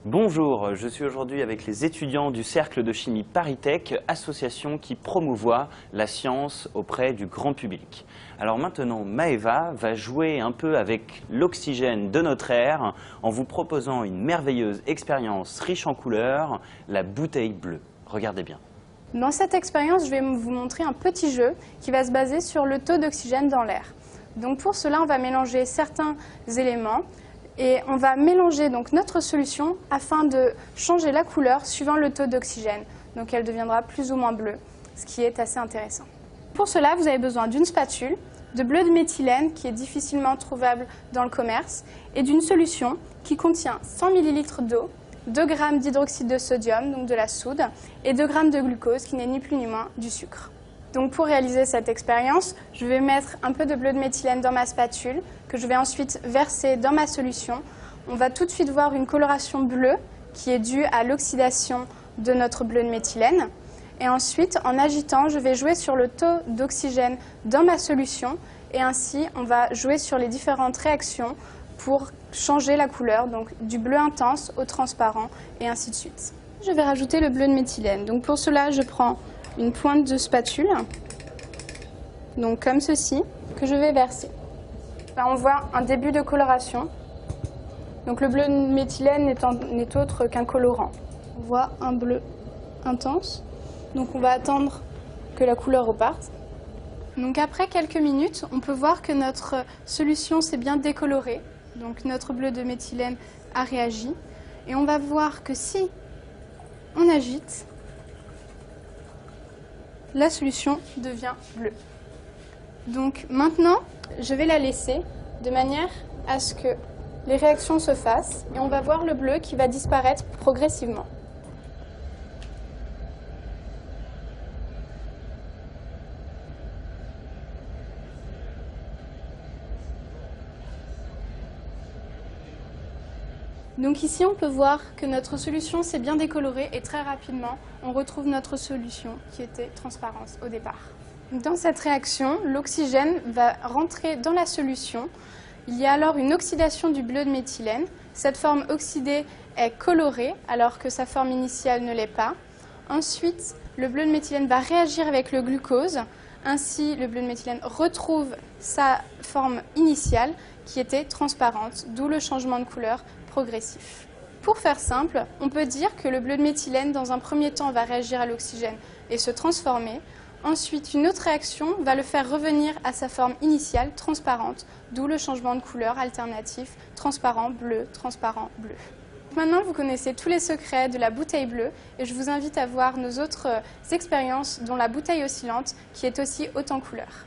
Bonjour, je suis aujourd'hui avec les étudiants du Cercle de Chimie ParisTech, association qui promouvoit la science auprès du grand public. Alors maintenant, Maëva va jouer un peu avec l'oxygène de notre air en vous proposant une merveilleuse expérience riche en couleurs, la bouteille bleue. Regardez bien. Dans cette expérience, je vais vous montrer un petit jeu qui va se baser sur le taux d'oxygène dans l'air. Donc pour cela, on va mélanger certains éléments. Et on va mélanger donc notre solution afin de changer la couleur suivant le taux d'oxygène. Donc elle deviendra plus ou moins bleue, ce qui est assez intéressant. Pour cela, vous avez besoin d'une spatule, de bleu de méthylène qui est difficilement trouvable dans le commerce, et d'une solution qui contient 100 ml d'eau, 2 g d'hydroxyde de sodium, donc de la soude, et 2 g de glucose qui n'est ni plus ni moins du sucre. Donc pour réaliser cette expérience, je vais mettre un peu de bleu de méthylène dans ma spatule, que je vais ensuite verser dans ma solution. On va tout de suite voir une coloration bleue qui est due à l'oxydation de notre bleu de méthylène. Et ensuite, en agitant, je vais jouer sur le taux d'oxygène dans ma solution. Et ainsi, on va jouer sur les différentes réactions pour changer la couleur, donc du bleu intense au transparent et ainsi de suite. Je vais rajouter le bleu de méthylène. Donc pour cela, je prends une pointe de spatule, donc comme ceci, que je vais verser. Là, on voit un début de coloration. Donc le bleu de méthylène n'est autre qu'un colorant. On voit un bleu intense. Donc on va attendre que la couleur reparte. Donc après quelques minutes, on peut voir que notre solution s'est bien décolorée. Donc notre bleu de méthylène a réagi. Et on va voir que si on agite, la solution devient bleue. Donc maintenant, je vais la laisser de manière à ce que les réactions se fassent et on va voir le bleu qui va disparaître progressivement. Donc ici, on peut voir que notre solution s'est bien décolorée et très rapidement, on retrouve notre solution qui était transparente au départ. Dans cette réaction, l'oxygène va rentrer dans la solution. Il y a alors une oxydation du bleu de méthylène. Cette forme oxydée est colorée alors que sa forme initiale ne l'est pas. Ensuite, le bleu de méthylène va réagir avec le glucose. Ainsi, le bleu de méthylène retrouve sa forme initiale qui était transparente, d'où le changement de couleur progressif. Pour faire simple, on peut dire que le bleu de méthylène, dans un premier temps, va réagir à l'oxygène et se transformer. Ensuite, une autre réaction va le faire revenir à sa forme initiale, transparente, d'où le changement de couleur alternatif, transparent, bleu, transparent, bleu. Maintenant, vous connaissez tous les secrets de la bouteille bleue et je vous invite à voir nos autres expériences, dont la bouteille oscillante, qui est aussi haute en couleurs.